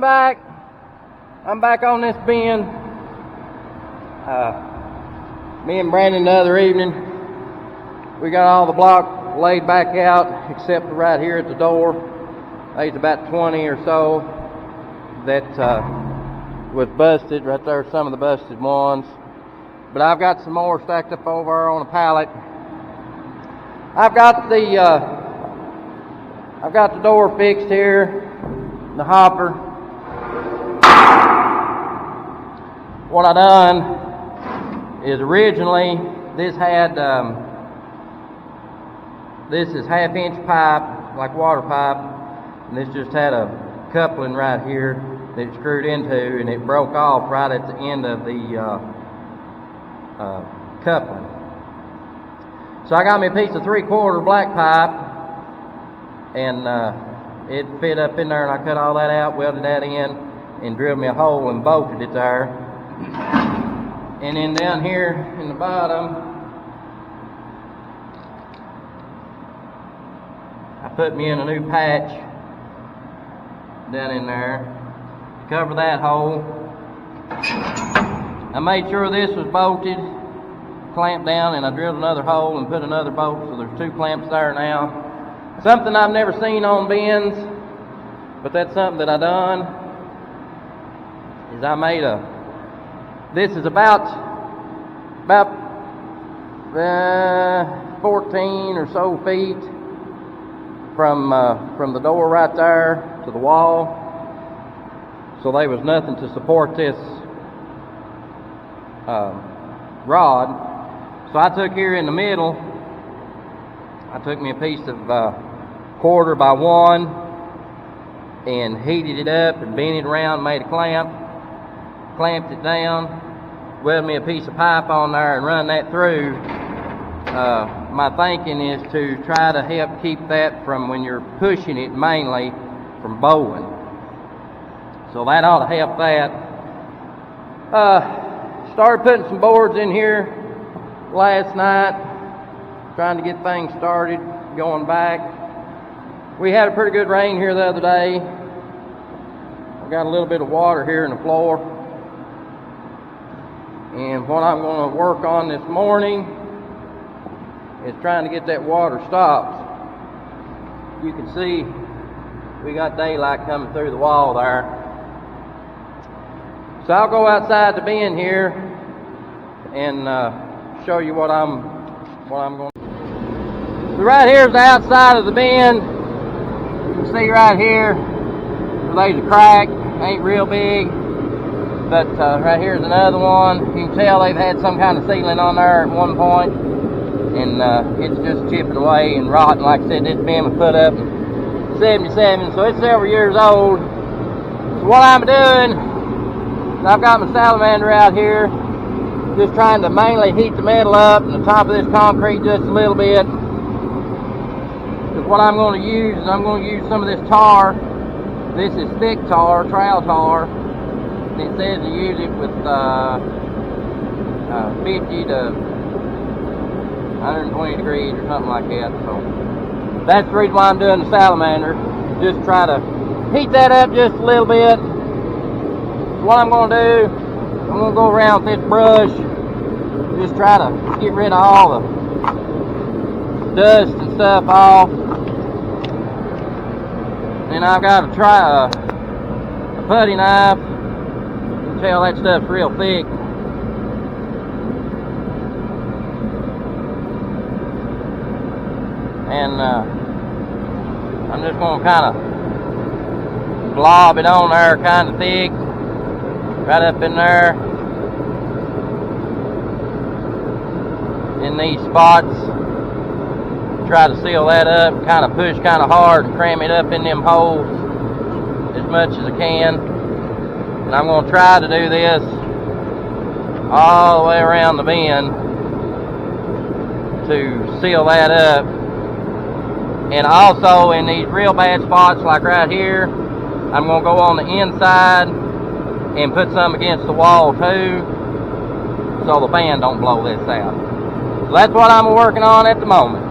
welcome back. I'm back on this bin. Me and Brandon the other evening, we got all the block laid back out except for right here at the door. There's about 20 or so that was busted. Right there, some of the busted ones. But I've got some more stacked up over on a pallet. I've got the door fixed here, the hopper. What I done is originally this had this is 1/2 inch pipe, like water pipe, and this just had a coupling right here that it screwed into, and it broke off right at the end of the coupling. So I got me a piece of 3/4 black pipe, and it fit up in there, and I cut all that out, welded that in, and drilled me a hole and bolted it there. And then down here in the bottom, I put me in a new patch down in there to cover that hole. I made sure this was bolted, clamped down, and I drilled another hole and put another bolt, so there's 2 clamps there now. Something I've never seen on bins, but that's something that I done, is I made this is about 14 or so feet from the door right there to the wall. So there was nothing to support this rod. So I took here in the middle, I took me a piece of 1/4 by 1 and heated it up and bent it around, made a clamp, clamped it down, welded me a piece of pipe on there and run that through. My thinking is to try to help keep that from, when you're pushing it mainly, from bowing. So that ought to help that. Started putting some boards in here last night, trying to get things started, going back. We had a pretty good rain here the other day. I've got a little bit of water here in the floor. And what I'm going to work on this morning is trying to get that water stopped. You can see we got daylight coming through the wall there. So I'll go outside the bin here and show you what I'm going to do. So right here is the outside of the bin. You can see right here, there's a crack, ain't real big. But right here's another one. You can tell they've had some kind of sealant on there at one point, and it's just chipping away and rotting. Like I said, this bin was put up in 77, so it's several years old. So what I'm doing is I've got my salamander out here, just trying to mainly heat the metal up and the top of this concrete just a little bit. Because what I'm going to use is I'm going to use some of this tar. This is thick tar, trowel tar. It says to use it with 50 to 120 degrees or something like that. So that's the reason why I'm doing the salamander. Just try to heat that up just a little bit. So what I'm going to do, I'm going to go around with this brush, just try to get rid of all the dust and stuff off. Then I've got to try a putty knife. Tell that stuff's real thick. And I'm just going to kind of glob it on there kind of thick, right up in there, in these spots. Try to seal that up, kind of push kind of hard and cram it up in them holes as much as I can. And I'm going to try to do this all the way around the bin to seal that up. And also in these real bad spots like right here, I'm going to go on the inside and put some against the wall too, so the fan don't blow this out. So that's what I'm working on at the moment.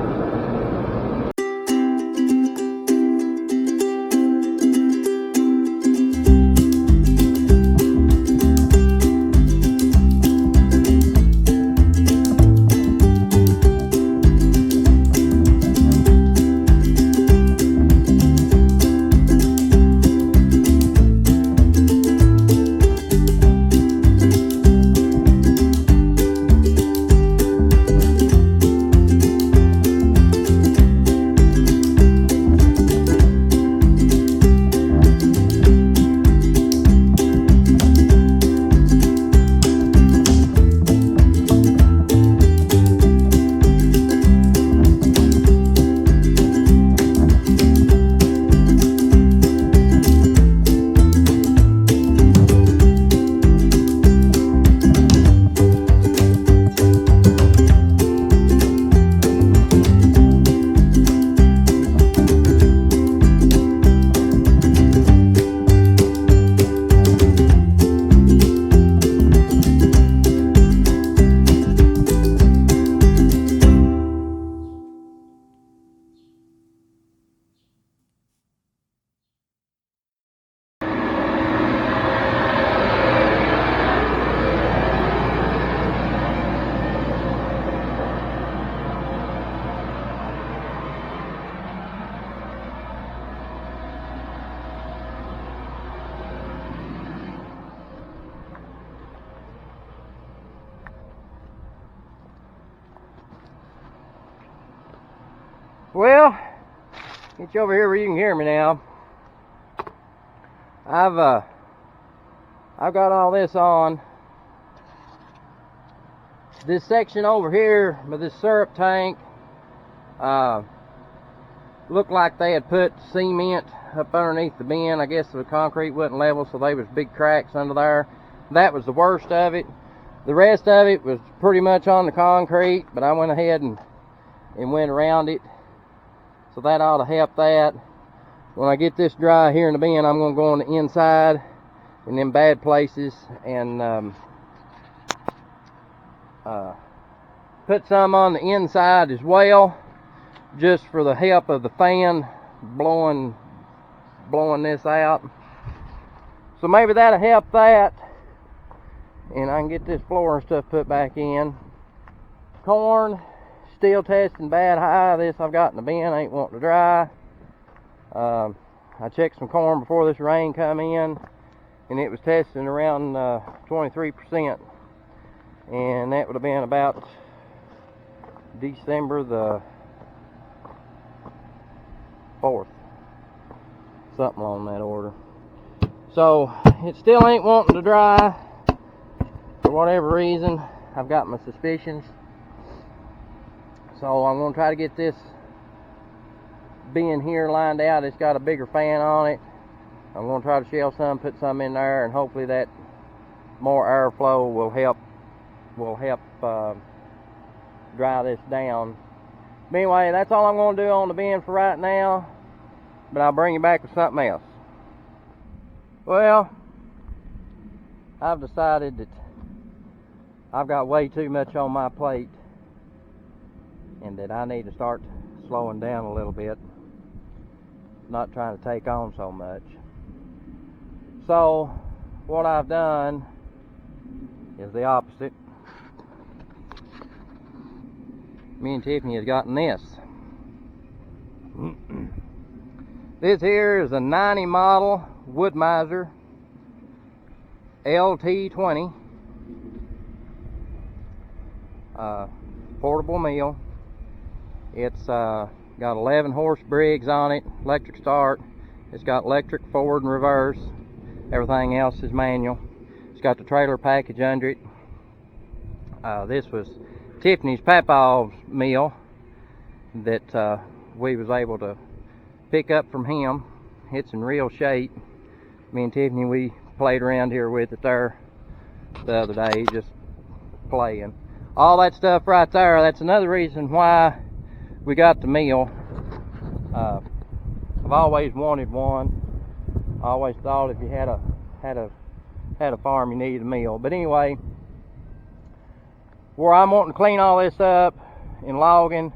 Well, get you over here where you can hear me now. I've got all this on. This section over here with this syrup tank looked like they had put cement up underneath the bin. I guess the concrete wasn't level, so there was big cracks under there. That was the worst of it. The rest of it was pretty much on the concrete, but I went ahead and went around it, so that ought to help that. When I get this dry here in the bin, I'm going to go on the inside in them bad places and put some on the inside as well, just for the help of the fan blowing this out. So maybe that'll help that, and I can get this floor and stuff put back in. Corn still testing bad high. This I've got in the bin ain't wanting to dry. I checked some corn before this rain come in, and it was testing around 23%, and that would have been about December the 4th, something on that order. So it still ain't wanting to dry for whatever reason. I've got my suspicions, so I'm going to try to get this bin here lined out. It's got a bigger fan on it. I'm going to try to shell some, put some in there, and hopefully that more airflow will help dry this down. But anyway, that's all I'm going to do on the bin for right now, but I'll bring you back with something else. Well, I've decided that I've got way too much on my plate and that I need to start slowing down a little bit, not trying to take on so much. So what I've done is the opposite. Me and Tiffany has gotten this. This here is a 90 model Wood-mizer LT20 portable mill. It's got 11 horse Briggs on it, electric start. It's got electric forward and reverse. Everything else is manual. It's got the trailer package under it. This was Tiffany's papaw's mill that we was able to pick up from him. It's in real shape. Me and Tiffany, we played around here with it there the other day, just playing. All that stuff right there, that's another reason why we got the mill. I've always wanted one. I always thought if you had a farm, you needed a mill. But anyway, where I'm wanting to clean all this up in logging,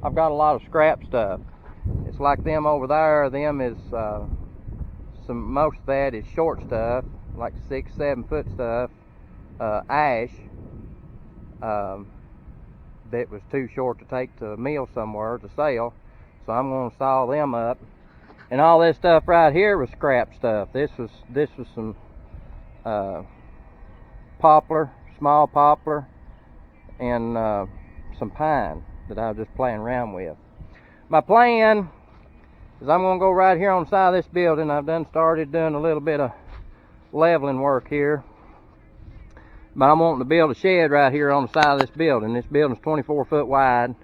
I've got a lot of scrap stuff. It's like them over there. Them is most of that is short stuff, like 6-7 foot stuff, ash that was too short to take to a mill somewhere to sell. So I'm going to saw them up. And all this stuff right here was scrap stuff. This was some poplar, small poplar, and some pine that I was just playing around with. My plan is I'm going to go right here on the side of this building. I've started doing a little bit of leveling work here, but I'm wanting to build a shed right here on the side of this building. This building's 24 foot wide,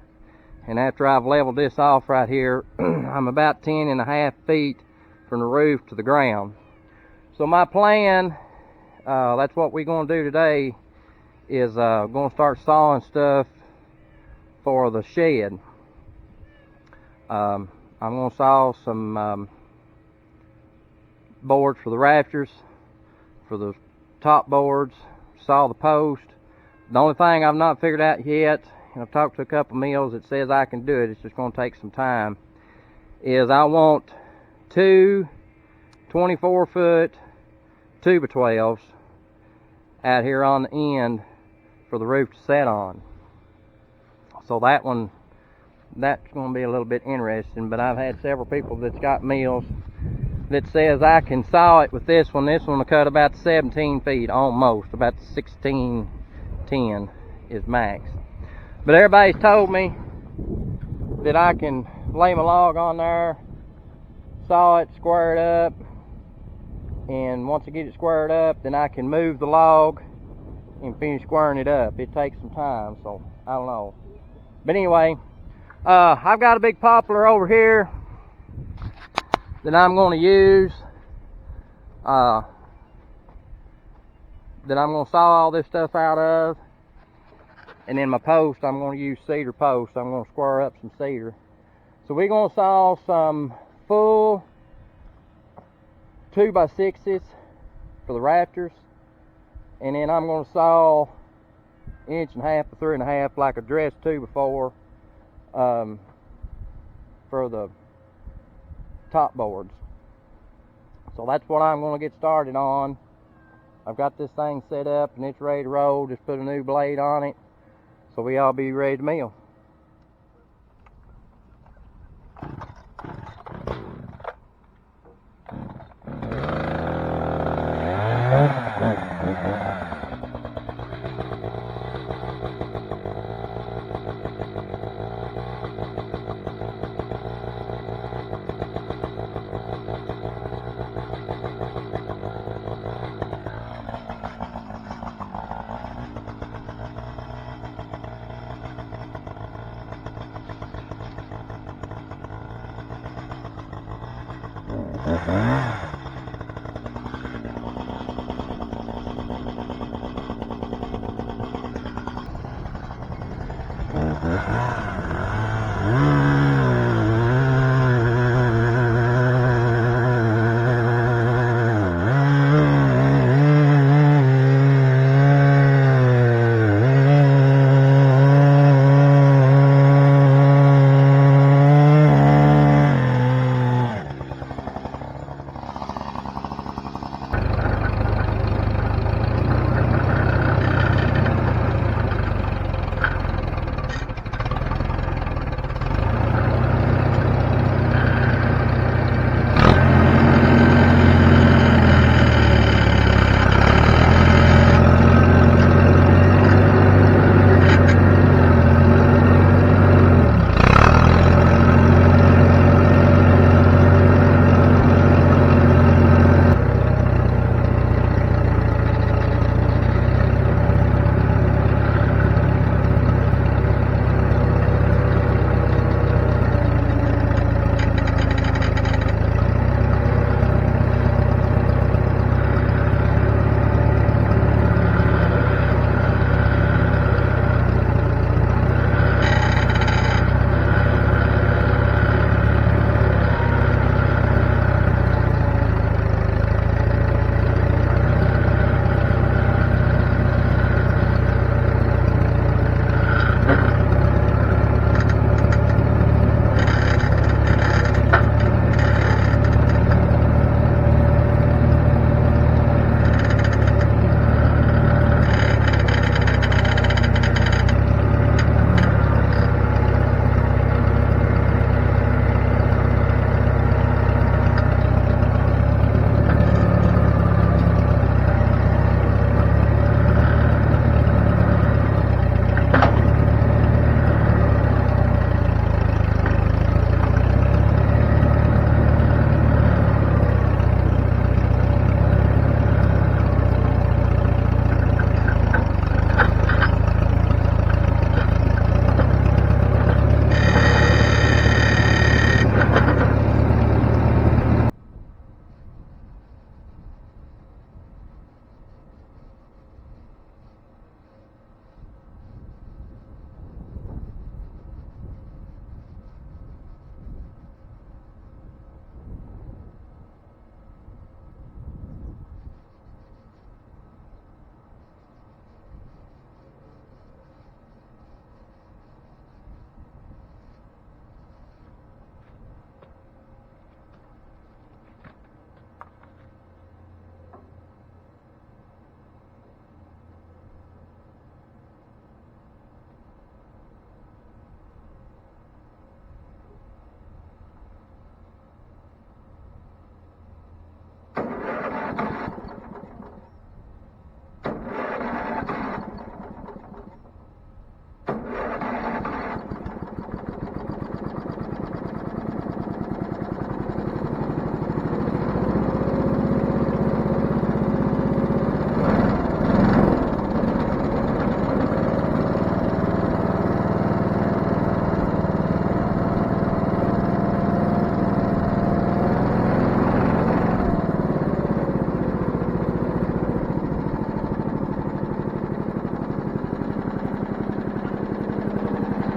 and after I've leveled this off right here, I'm about 10.5 feet from the roof to the ground. So my plan, that's what we're going to do today, is going to start sawing stuff for the shed. I'm going to saw some boards for the rafters, for the top boards, saw the post. The only thing I've not figured out yet, and I've talked to a couple mills that says I can do it, it's just going to take some time, is I want two 24 foot 2x12s out here on the end for the roof to set on. So that's going to be a little bit interesting. But I've had several people that's got mills that says I can saw it with this one. This one will cut about 17 feet almost, about 16.10 is max. But everybody's told me that I can lay my log on there, saw it, square it up, and once I get it squared up, then I can move the log and finish squaring it up. It takes some time, so I don't know. But anyway, I've got a big poplar over here that I'm going to use. That I'm going to saw all this stuff out of. And then my post, I'm going to use cedar posts. I'm going to square up some cedar. So we're going to saw some full 2x6s for the rafters. And then I'm going to saw 1.5 to 3.5 like I dressed to before for the top boards. So that's what I'm going to get started on. I've got this thing set up and it's ready to roll. Just put a new blade on it, so we all be ready to mill.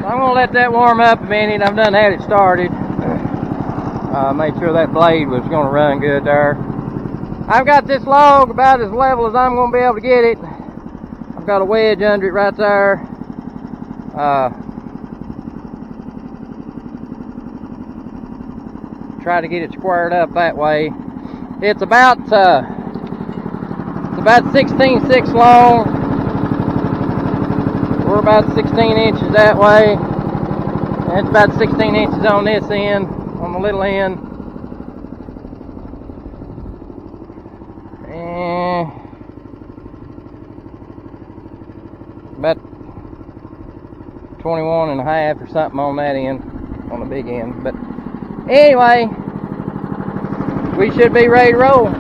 I'm gonna let that warm up a minute. I've done had it started. Made sure that blade was gonna run good there. I've got this log about as level as I'm gonna be able to get it. I've got a wedge under it right there. Try to get it squared up that way. It's about 16.6 long. We're about 16 inches that way. And it's about 16 inches on this end, on the little end. And about 21 and a half or something on that end, on the big end. But anyway, we should be ready to roll.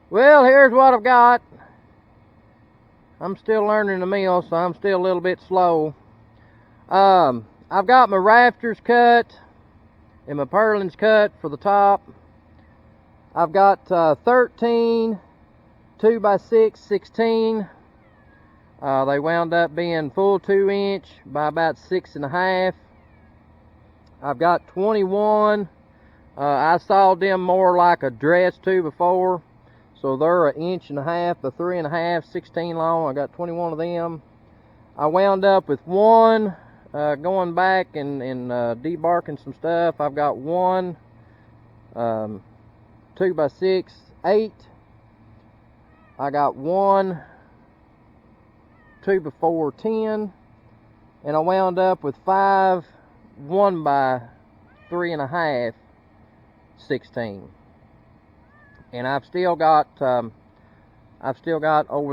Well, here's what I've got. I'm still learning the mill, so I'm still a little bit slow. I've got my rafters cut and my purlins cut for the top. I've got 13 2x6 16. They wound up being full 2-inch by about 6.5. I've got 21. I sawed them more like a dress 2x4, so they're 1.5 inches by 3.5, 16 long. I got 21 of them. I wound up with one. Going back and debarking some stuff, I've got one 2x6 8. I got one 2x4 10, and I wound up with 5 1x3.5 16. And I've still got over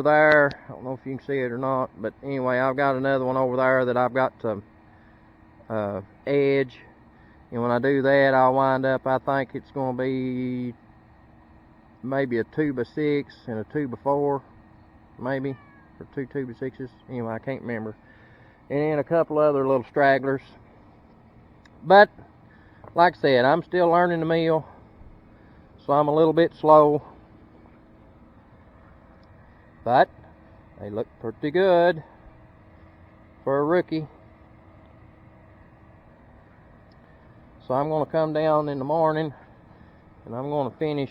there, I don't know if you can see it or not, but anyway, I've got another one over there that I've got to edge, and when I do that, I'll wind up, I think it's going to be maybe a 2x6 and a 2x4, maybe, or 2 2x6s. Anyway, I can't remember. And then a couple other little stragglers. But like I said, I'm still learning the mill, so I'm a little bit slow. But they look pretty good for a rookie. So I'm going to come down in the morning and I'm going to finish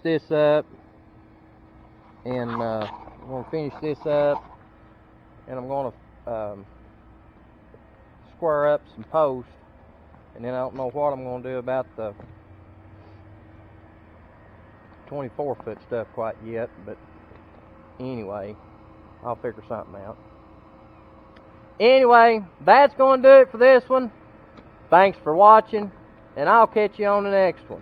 this up, and I'm going to finish this up, and I'm going to square up some posts, and then I don't know what I'm going to do about the 24-foot stuff quite yet, but anyway, I'll figure something out. Anyway, that's going to do it for this one. Thanks for watching, and I'll catch you on the next one.